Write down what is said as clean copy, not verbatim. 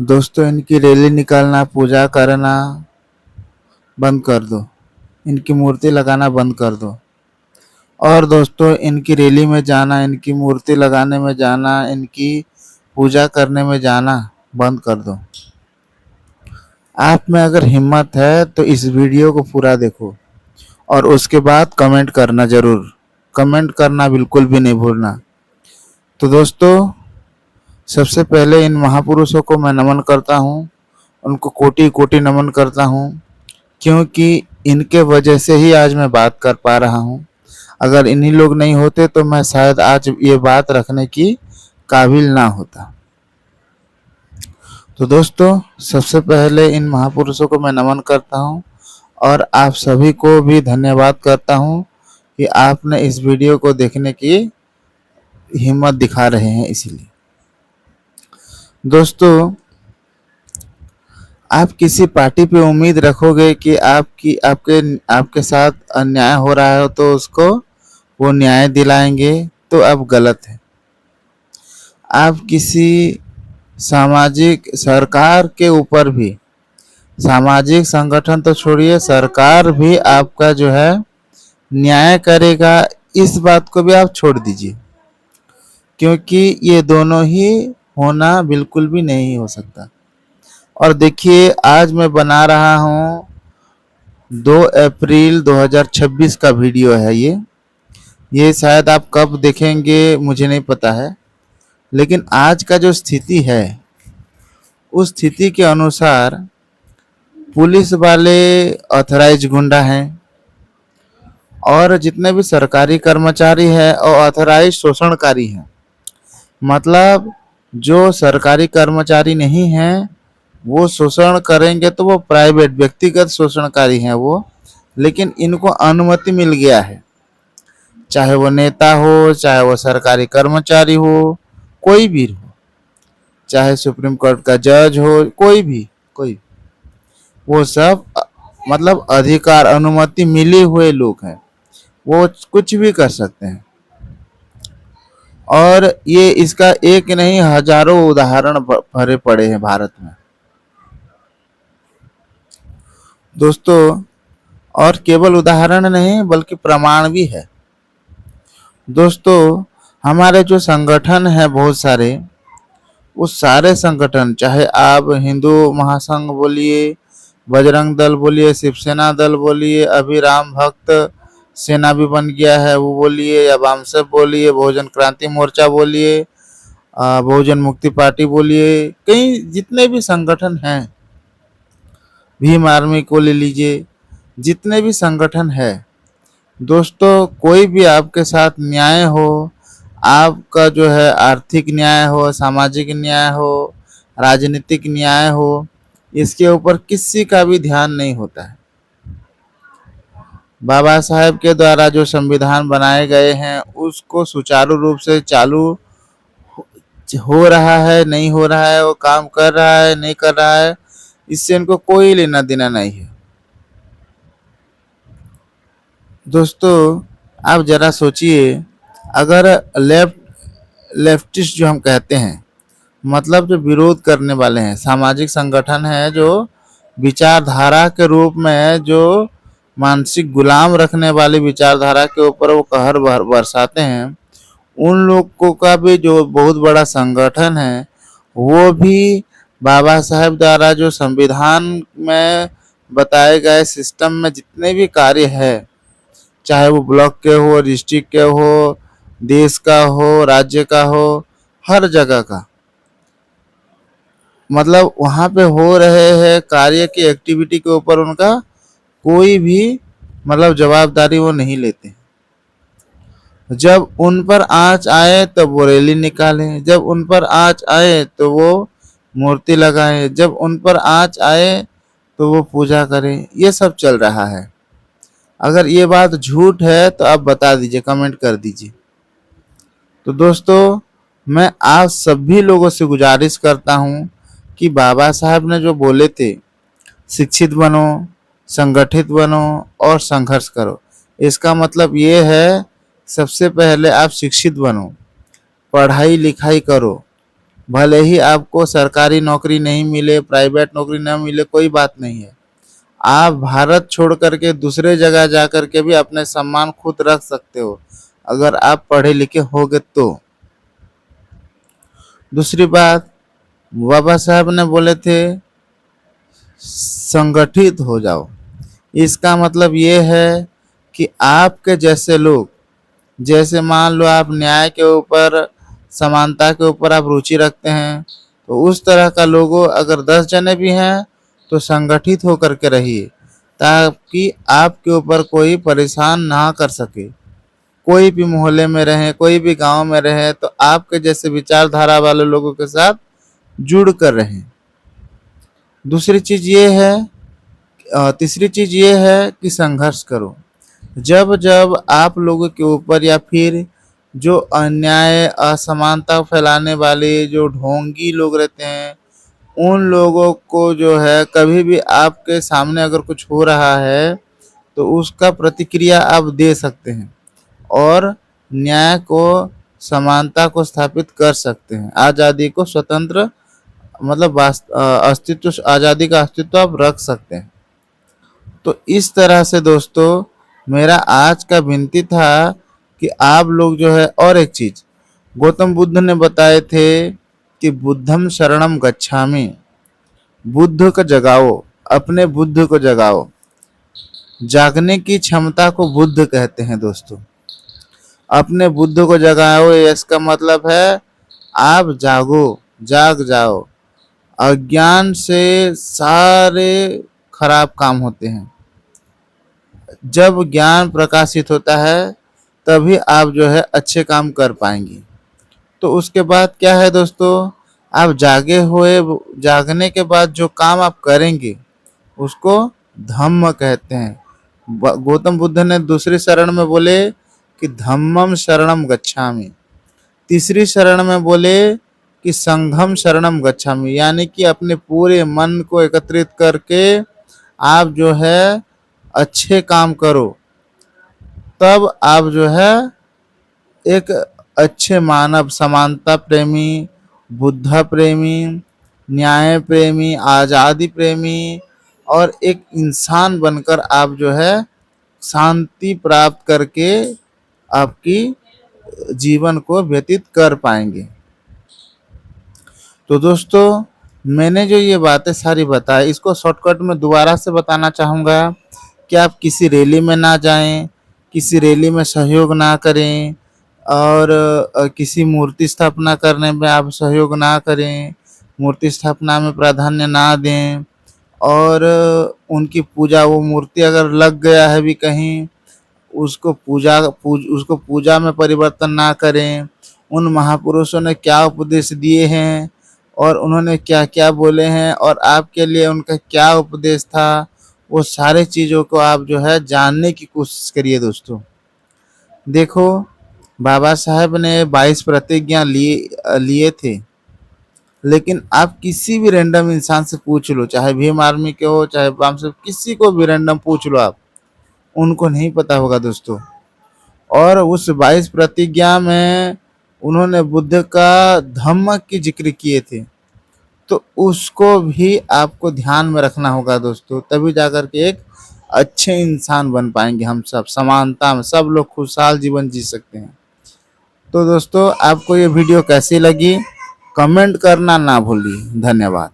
दोस्तों, इनकी रैली निकालना, पूजा करना बंद कर दो। इनकी मूर्ति लगाना बंद कर दो। और दोस्तों, इनकी रैली में जाना, इनकी मूर्ति लगाने में जाना, इनकी पूजा करने में जाना बंद कर दो। आप में अगर हिम्मत है तो इस वीडियो को पूरा देखो और उसके बाद कमेंट करना ज़रूर। कमेंट करना बिल्कुल भी नहीं भूलना। तो दोस्तों, सबसे पहले इन महापुरुषों को मैं नमन करता हूँ। उनको कोटि कोटि नमन करता हूँ, क्योंकि इनके वजह से ही आज मैं बात कर पा रहा हूँ। अगर इन्हीं लोग नहीं होते तो मैं शायद आज ये बात रखने की काबिल ना होता। तो दोस्तों, सबसे पहले इन महापुरुषों को मैं नमन करता हूँ और आप सभी को भी धन्यवाद करता हूँ कि आपने इस वीडियो को देखने की हिम्मत दिखा रहे हैं। इसीलिए दोस्तों, आप किसी पार्टी पे उम्मीद रखोगे कि आपके साथ अन्याय हो रहा है तो उसको वो न्याय दिलाएंगे, तो अब गलत है। आप किसी सामाजिक सरकार के ऊपर भी, सामाजिक संगठन तो छोड़िए, सरकार भी आपका जो है न्याय करेगा, इस बात को भी आप छोड़ दीजिए, क्योंकि ये दोनों ही होना बिल्कुल भी नहीं हो सकता। और देखिए, आज मैं बना रहा हूँ 2 अप्रैल 2026 का वीडियो है ये शायद आप कब देखेंगे मुझे नहीं पता है, लेकिन आज का जो स्थिति है उस स्थिति के अनुसार पुलिस वाले ऑथराइज गुंडा हैं और जितने भी सरकारी कर्मचारी हैं और ऑथराइज शोषणकारी हैं। मतलब जो सरकारी कर्मचारी नहीं हैं वो शोषण करेंगे तो वो प्राइवेट व्यक्तिगत शोषणकारी हैं वो, लेकिन इनको अनुमति मिल गया है। चाहे वो नेता हो, चाहे वो सरकारी कर्मचारी हो, कोई भी हो, चाहे सुप्रीम कोर्ट का जज हो, कोई वो सब मतलब अधिकार अनुमति मिले हुए लोग हैं, वो कुछ भी कर सकते हैं। और ये इसका एक नहीं हजारों उदाहरण भरे पड़े हैं भारत में दोस्तों। और केवल उदाहरण नहीं बल्कि प्रमाण भी है दोस्तों। हमारे जो संगठन है बहुत सारे, उस सारे संगठन, चाहे आप हिंदू महासंघ बोलिए, बजरंग दल बोलिए, शिवसेना दल बोलिए, अभी राम भक्त सेना भी बन गया है वो बोलिए, या वामसेप बोलिए, बहुजन क्रांति मोर्चा बोलिए, बहुजन मुक्ति पार्टी बोलिए, कई जितने भी संगठन हैं, भीम आर्मी को ले लीजिए, जितने भी संगठन है दोस्तों, कोई भी आपके साथ न्याय हो, आपका जो है आर्थिक न्याय हो, सामाजिक न्याय हो, राजनीतिक न्याय हो, इसके ऊपर किसी का भी ध्यान नहीं होता है। बाबा साहेब के द्वारा जो संविधान बनाए गए हैं उसको सुचारू रूप से चालू हो रहा है, नहीं हो रहा है, वो काम कर रहा है, नहीं कर रहा है, इससे इनको कोई लेना देना नहीं है दोस्तों। आप जरा सोचिए, अगर लेफ्टिस्ट जो हम कहते हैं, मतलब जो विरोध करने वाले हैं, सामाजिक संगठन है जो विचारधारा के रूप में जो मानसिक गुलाम रखने वाली विचारधारा के ऊपर वो कहर बरसाते हैं, उन लोगों का भी जो बहुत बड़ा संगठन है, वो भी बाबा साहेब द्वारा जो संविधान में बताए गए सिस्टम में जितने भी कार्य है, चाहे वो ब्लॉक के हो, डिस्ट्रिक्ट के हो, देश का हो, राज्य का हो, हर जगह का, मतलब वहाँ पे हो रहे हैं कार्य की एक्टिविटी के ऊपर उनका कोई भी मतलब जवाबदारी वो नहीं लेते। जब उन पर आँच आए तो वो रैली निकालें, जब उन पर आँच आए तो वो मूर्ति लगाएं, जब उन पर आँच आए तो वो पूजा करें। ये सब चल रहा है। अगर ये बात झूठ है तो आप बता दीजिए, कमेंट कर दीजिए। तो दोस्तों, मैं आप सभी लोगों से गुजारिश करता हूँ कि बाबा साहब ने जो बोले थे, शिक्षित बनो, संगठित बनो और संघर्ष करो, इसका मतलब ये है सबसे पहले आप शिक्षित बनो, पढ़ाई लिखाई करो, भले ही आपको सरकारी नौकरी नहीं मिले, प्राइवेट नौकरी ना मिले, कोई बात नहीं है। आप भारत छोड़ करके दूसरे जगह जा करके भी अपने सम्मान खुद रख सकते हो, अगर आप पढ़े लिखे होगे तो। दूसरी बात, बाबा साहब ने बोले थे संगठित हो जाओ। इसका मतलब ये है कि आपके जैसे लोग, जैसे मान लो आप न्याय के ऊपर, समानता के ऊपर आप रुचि रखते हैं, तो उस तरह का लोगों अगर 10 जने भी हैं तो संगठित होकर के रहिए, ताकि आपके ऊपर कोई परेशान ना कर सके। कोई भी मोहल्ले में रहे, कोई भी गांव में रहे, तो आपके जैसे विचारधारा वाले लोगों के साथ जुड़ कर रहें। दूसरी चीज ये है, तीसरी चीज ये है कि संघर्ष करो। जब जब आप लोगों के ऊपर या फिर जो अन्याय असमानता फैलाने वाले जो ढोंगी लोग रहते हैं, उन लोगों को जो है कभी भी आपके सामने अगर कुछ हो रहा है तो उसका प्रतिक्रिया आप दे सकते हैं और न्याय को, समानता को स्थापित कर सकते हैं। आज़ादी को स्वतंत्र मतलब अस्तित्व, आज़ादी का अस्तित्व आप रख सकते हैं। तो इस तरह से दोस्तों मेरा आज का विनती था कि आप लोग जो है, और एक चीज गौतम बुद्ध ने बताए थे कि बुद्धम शरणम गच्छामि, बुद्ध को जगाओ, अपने बुद्ध को जगाओ। जागने की क्षमता को बुद्ध कहते हैं दोस्तों। अपने बुद्ध को जगाओ, इसका मतलब है आप जागो, जाग जाओ। अज्ञान से सारे खराब काम होते हैं। जब ज्ञान प्रकाशित होता है तभी आप जो है अच्छे काम कर पाएंगे। तो उसके बाद क्या है दोस्तों, आप जागे हुए, जागने के बाद जो काम आप करेंगे उसको धम्म कहते हैं। गौतम बुद्ध ने दूसरी शरण में बोले कि धम्मम शरणम गच्छामि। तीसरी शरण में बोले कि संघम शरणम गच्छामि, यानी कि अपने पूरे मन को एकत्रित करके आप जो है अच्छे काम करो, तब आप जो है एक अच्छे मानव, समानता प्रेमी, बुद्ध प्रेमी, न्याय प्रेमी, आज़ादी प्रेमी और एक इंसान बनकर आप जो है शांति प्राप्त करके आपकी जीवन को व्यतीत कर पाएंगे। तो दोस्तों मैंने जो ये बातें सारी बताई, इसको शॉर्टकट में दोबारा से बताना चाहूँगा कि आप किसी रैली में ना जाएं, किसी रैली में सहयोग ना करें और किसी मूर्ति स्थापना करने में आप सहयोग ना करें, मूर्ति स्थापना में प्राधान्य ना दें और उनकी पूजा, वो मूर्ति अगर लग गया है भी कहीं, उसको उसको पूजा में परिवर्तन ना करें। उन महापुरुषों ने क्या उपदेश दिए हैं और उन्होंने क्या क्या बोले हैं और आपके लिए उनका क्या उपदेश था, वो सारे चीज़ों को आप जो है जानने की कोशिश करिए दोस्तों। देखो, बाबा साहब ने 22 प्रतिज्ञा लिए थे, लेकिन आप किसी भी रैंडम इंसान से पूछ लो, चाहे भीम आर्मी के हो, चाहे वाम से, किसी को भी रैंडम पूछ लो आप, उनको नहीं पता होगा दोस्तों। और उस 22 प्रतिज्ञा में उन्होंने बुद्ध का धम्म की जिक्र किए थे, तो उसको भी आपको ध्यान में रखना होगा दोस्तों, तभी जाकर के एक अच्छे इंसान बन पाएंगे। हम सब समानता में सब लोग खुशहाल जीवन जी सकते हैं। तो दोस्तों आपको ये वीडियो कैसी लगी कमेंट करना ना भूलिए। धन्यवाद।